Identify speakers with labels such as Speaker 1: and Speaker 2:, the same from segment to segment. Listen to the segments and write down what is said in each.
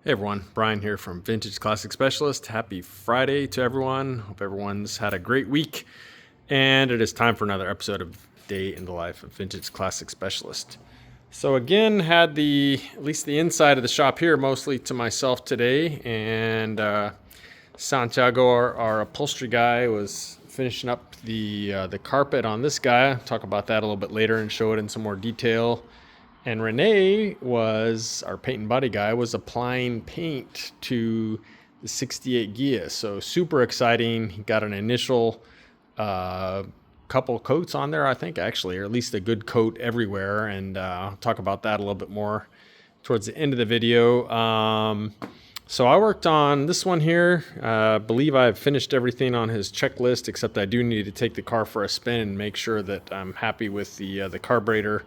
Speaker 1: Hey everyone, Brian here from Vintage Classic Specialist. Happy Friday to everyone. Hope everyone's had a great week. And it is time for another episode of Day in the Life of Vintage Classic Specialist. So again, had at least the inside of the shop here mostly to myself today. And Santiago, our upholstery guy, was finishing up the carpet on this guy. I'll talk about that a little bit later and show it in some more detail. And Renee our paint and body guy, was applying paint to the 68 Ghia. So super exciting. He got an initial couple coats on there, I think, actually, or at least a good coat everywhere. And I'll talk about that a little bit more towards the end of the video. So I worked on this one here. I believe I've finished everything on his checklist, except I do need to take the car for a spin and make sure that I'm happy with the carburetor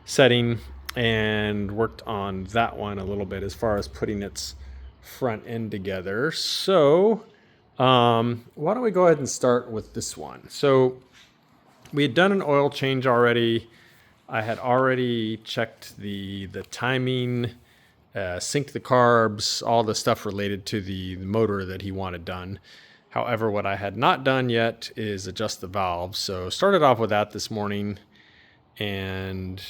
Speaker 1: setting, and worked on that one a little bit as far as putting its front end together. So why don't we go ahead and start with this one? So we had done an oil change already. I had already checked the timing, synced the carbs, all the stuff related to the motor that he wanted done. However, what I had not done yet is adjust the valves. So started off with that this morning, and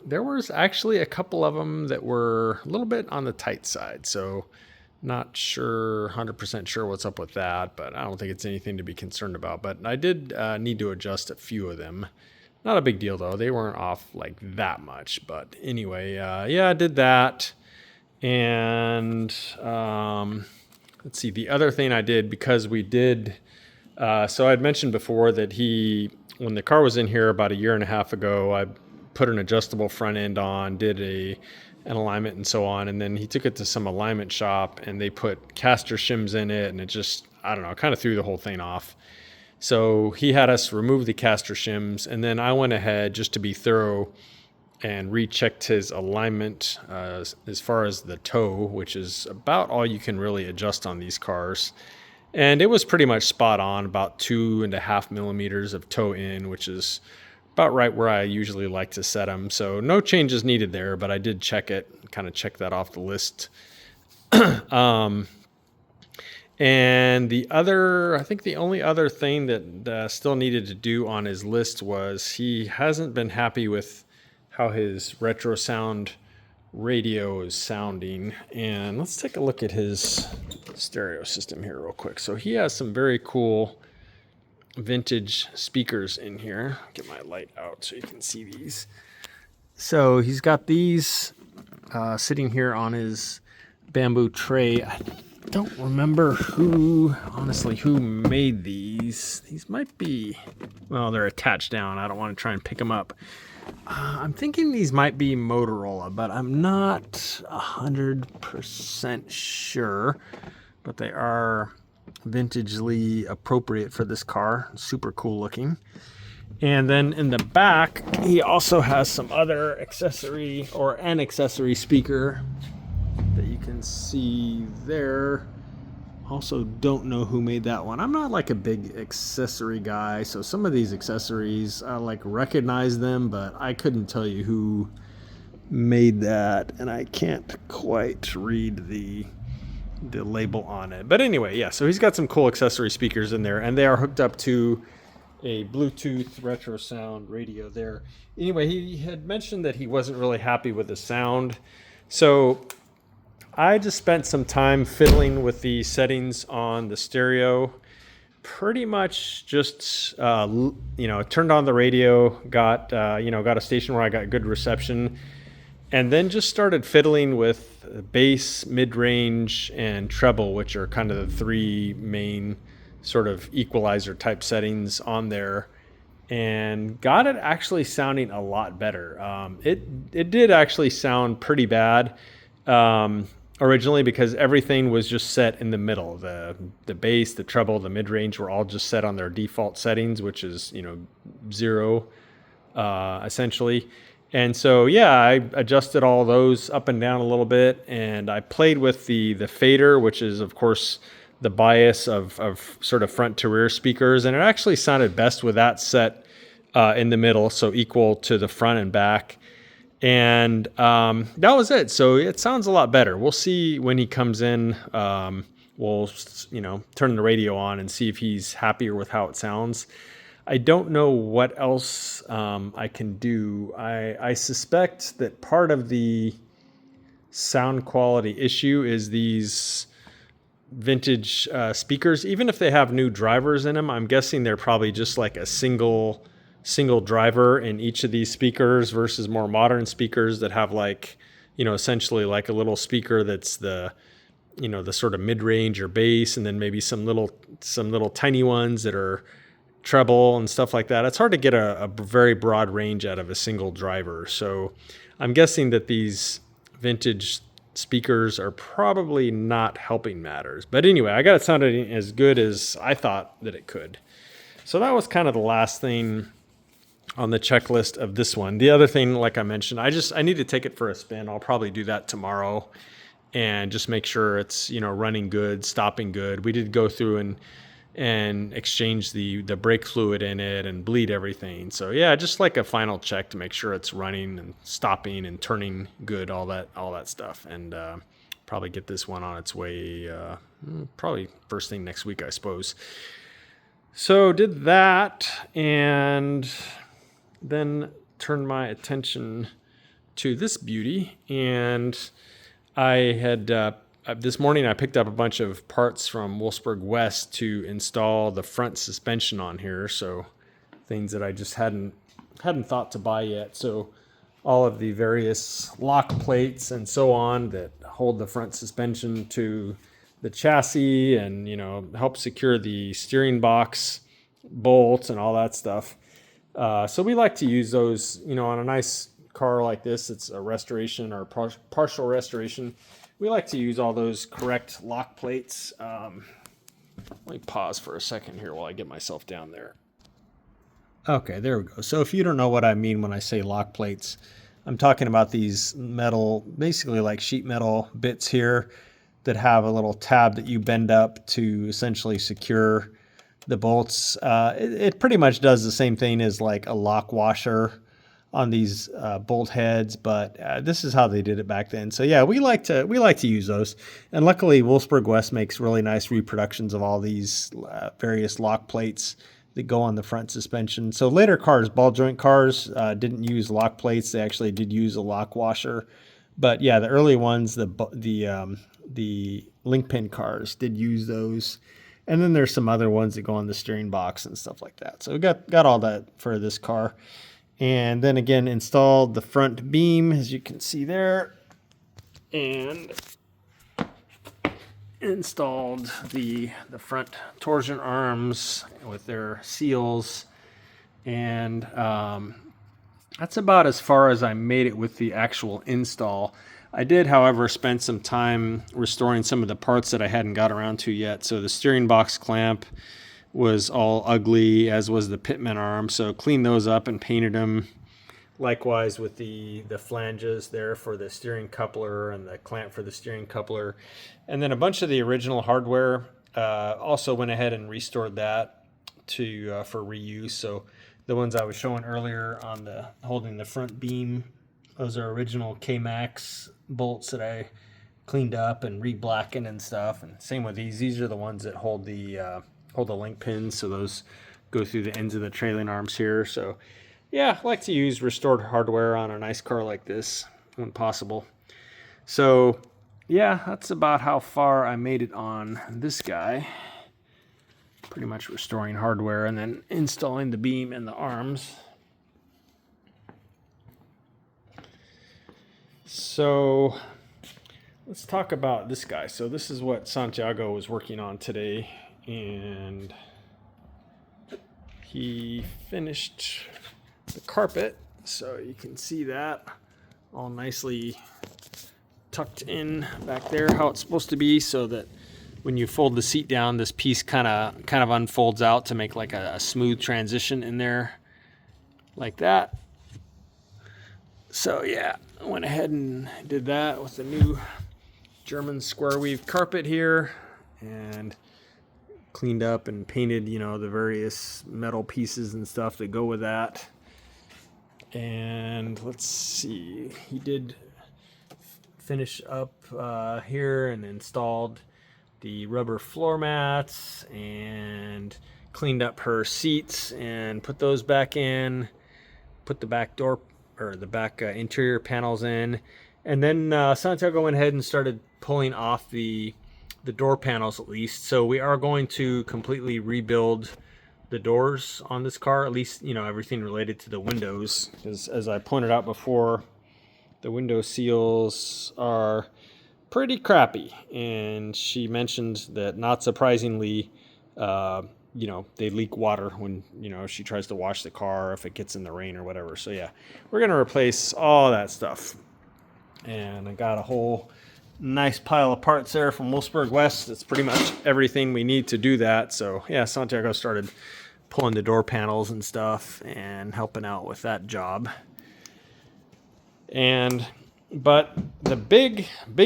Speaker 1: there was actually a couple of them that were a little bit on the tight side. So not sure, 100% sure what's up with that, but I don't think it's anything to be concerned about. But I did need to adjust a few of them. Not a big deal though. They weren't off like that much. But anyway, I did that. And let's see, the other thing I did, because we did, so I'd mentioned before that when the car was in here about a year and a half ago, I put an adjustable front end on, did an alignment and so on. And then he took it to some alignment shop and they put caster shims in it. And it just, I don't know, kind of threw the whole thing off. So he had us remove the caster shims. And then I went ahead, just to be thorough, and rechecked his alignment as far as the toe, which is about all you can really adjust on these cars. And it was pretty much spot on, about 2.5 millimeters of toe in, which is about right where I usually like to set them. So no changes needed there, but I did check it, kind of check that off the list. And I think the only other thing that still needed to do on his list was he hasn't been happy with how his retro sound radio is sounding. And let's take a look at his stereo system here real quick. So he has some very cool vintage speakers in here. Get my light out so you can see these. So he's got these sitting here on his bamboo tray. I don't remember who made these. These might be, well, they're attached down. I don't want to try and pick them up. I'm thinking these might be Motorola, but I'm not 100% sure. But they are vintagely appropriate for this car. Super cool looking. And then in the back, he also has some other an accessory speaker that you can see there. Also don't know who made that one. I'm not like a big accessory guy, so some of these accessories I recognize them, but I couldn't tell you who made that, and I can't quite read the label on it. But anyway, yeah, so he's got some cool accessory speakers in there, and they are hooked up to a Bluetooth retro sound radio there. Anyway, he had mentioned that he wasn't really happy with the sound. So I just spent some time fiddling with the settings on the stereo. Pretty much just, turned on the radio, got a station where I got good reception, and then just started fiddling with bass, mid-range, and treble, which are kind of the three main sort of equalizer type settings on there, and got it actually sounding a lot better. It did actually sound pretty bad originally, because everything was just set in the middle. The bass, the treble, the mid-range were all just set on their default settings, which is 0 essentially. And so, I adjusted all those up and down a little bit, and I played with the fader, which is, of course, the bias of sort of front to rear speakers. And it actually sounded best with that set in the middle, so equal to the front and back. And that was it. So it sounds a lot better. We'll see when he comes in. We'll, turn the radio on and see if he's happier with how it sounds. I don't know what else I can do. I suspect that part of the sound quality issue is these vintage speakers. Even if they have new drivers in them, I'm guessing they're probably just like a single driver in each of these speakers versus more modern speakers that have like, essentially like a little speaker that's the sort of mid-range or bass, and then maybe some little tiny ones that are treble and stuff like that. It's hard to get a very broad range out of a single driver. So I'm guessing that these vintage speakers are probably not helping matters. But anyway, I got it sounding as good as I thought that it could. So that was kind of the last thing on the checklist of this one. The other thing, like I mentioned, I need to take it for a spin. I'll probably do that tomorrow and just make sure it's, running good, stopping good. We did go through and exchange the brake fluid in it and bleed everything. So yeah, just like a final check to make sure it's running and stopping and turning good, all that stuff. And probably get this one on its way probably first thing next week, I suppose. So did that, and then turned my attention to this beauty. And I had this morning I picked up a bunch of parts from Wolfsburg West to install the front suspension on here. So things that I just hadn't thought to buy yet. So all of the various lock plates and so on that hold the front suspension to the chassis and, help secure the steering box bolts and all that stuff. So we like to use those, on a nice car like this. It's a restoration or partial restoration. We like to use all those correct lock plates. Let me pause for a second here while I get myself down there. Okay, there we go. So if you don't know what I mean when I say lock plates, I'm talking about these metal, basically like sheet metal bits here that have a little tab that you bend up to essentially secure the bolts. It pretty much does the same thing as like a lock washer on these bolt heads, but this is how they did it back then. So yeah, we like to use those, and luckily Wolfsburg West makes really nice reproductions of all these various lock plates that go on the front suspension. So later cars, ball joint cars, didn't use lock plates. They actually did use a lock washer, but yeah, the early ones, the link pin cars did use those. And then there's some other ones that go on the steering box and stuff like that. So we got all that for this car. And then again, installed the front beam, as you can see there, and installed the front torsion arms with their seals. And that's about as far as I made it with the actual install. I did, however, spend some time restoring some of the parts that I hadn't got around to yet. So the steering box clamp was all ugly, as was the pitman arm. So cleaned those up and painted them. Likewise with the flanges there for the steering coupler and the clamp for the steering coupler. And then a bunch of the original hardware, also went ahead and restored that for reuse. So the ones I was showing earlier on holding the front beam, those are original K-Max bolts that I cleaned up and re-blackened and stuff. And same with these. These are the ones that hold the link pins. So those go through the ends of the trailing arms here. So yeah, I like to use restored hardware on a nice car like this when possible. So yeah, that's about how far I made it on this guy. Pretty much restoring hardware and then installing the beam and the arms. So let's talk about this guy. So this is what Santiago was working on today, and he finished the carpet. So you can see that all nicely tucked in back there, how it's supposed to be, so that when you fold the seat down, this piece kind of unfolds out to make like a smooth transition in there, like that. So yeah, I went ahead and did that with the new German square weave carpet here, and cleaned up and painted, the various metal pieces and stuff that go with that. And let's see, he did finish up here and installed the rubber floor mats and cleaned up her seats and put those back in, put the back door or the back interior panels in. And then Santiago went ahead and started pulling off the door panels at least. So we are going to completely rebuild the doors on this car, at least, you know, everything related to the windows. Because as I pointed out before, the window seals are pretty crappy. And she mentioned that, not surprisingly, you know, they leak water when, you know, she tries to wash the car, if it gets in the rain or whatever. So yeah, we're going to replace all that stuff. And I got a whole nice pile of parts there from Wolfsburg West. It's pretty much everything we need to do that. So yeah, Santiago started pulling the door panels and stuff and helping out with that job. But the big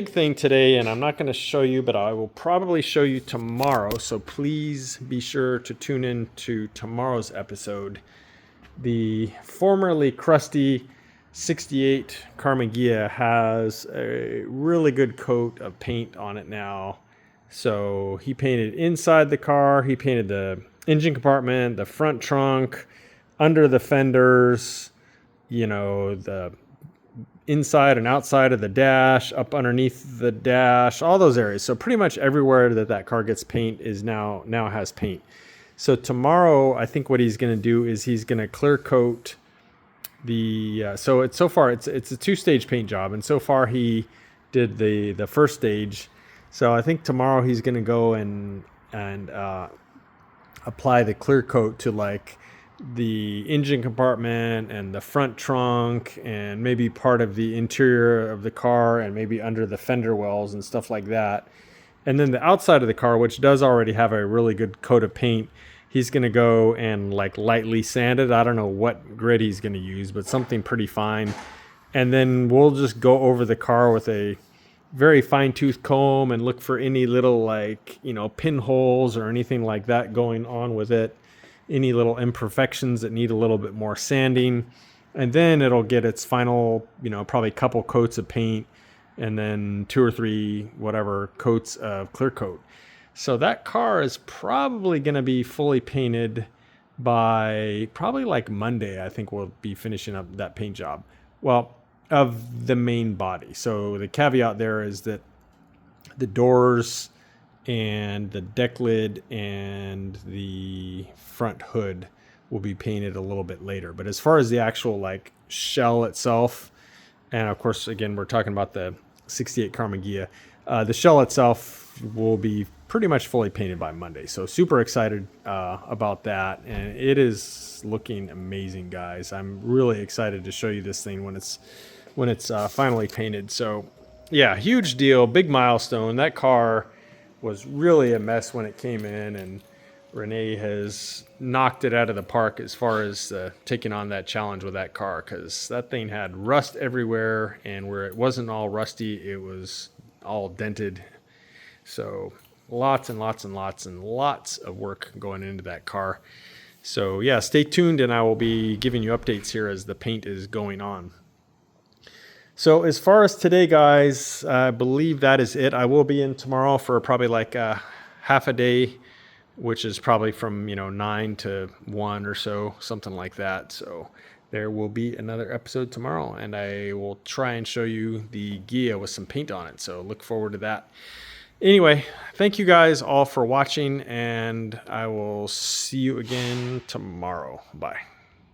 Speaker 1: thing today, and I'm not going to show you, but I will probably show you tomorrow. So please be sure to tune in to tomorrow's episode. The formerly crusty 68 Ghia has a really good coat of paint on it now. So he painted inside the car. He painted the engine compartment, the front trunk, under the fenders, you know, the inside and outside of the dash, up underneath the dash, all those areas. So pretty much everywhere that car gets paint is now has paint. So tomorrow, I think what he's going to do is he's going to clear coat the so it's a two-stage paint job, and so far he did the first stage. So I think tomorrow he's going to go and apply the clear coat to like the engine compartment and the front trunk and maybe part of the interior of the car and maybe under the fender wells and stuff like that. And then the outside of the car, which does already have a really good coat of paint, he's going to go and like lightly sand it. I don't know what grit he's going to use, but something pretty fine. And then we'll just go over the car with a very fine-tooth comb and look for any little, like, you know, pinholes or anything like that going on with it. Any little imperfections that need a little bit more sanding. And then it'll get its final, you know, probably couple coats of paint and then 2 or 3 whatever coats of clear coat. So that car is probably going to be fully painted by probably like Monday. I think we'll be finishing up that paint job. Well, of the main body. So the caveat there is that the doors and the deck lid and the front hood will be painted a little bit later. But as far as the actual like shell itself, and of course, again, we're talking about the 68 Ghia, the shell itself will be pretty much fully painted by Monday. So super excited about that. And it is looking amazing, guys. I'm really excited to show you this thing when it's finally painted. So yeah, huge deal, big milestone. That car was really a mess when it came in, and Renee has knocked it out of the park as far as taking on that challenge with that car, because that thing had rust everywhere, and where it wasn't all rusty, it was all dented. So lots and lots and lots and lots of work going into that car. So yeah, stay tuned, and I will be giving you updates here as the paint is going on. So as far as today, guys, I believe that is it. I will be in tomorrow for probably like half a day, which is probably from 9 to 1 or so, something like that. So there will be another episode tomorrow, and I will try and show you the Ghia with some paint on it. So look forward to that. Anyway, thank you guys all for watching, and I will see you again tomorrow. Bye.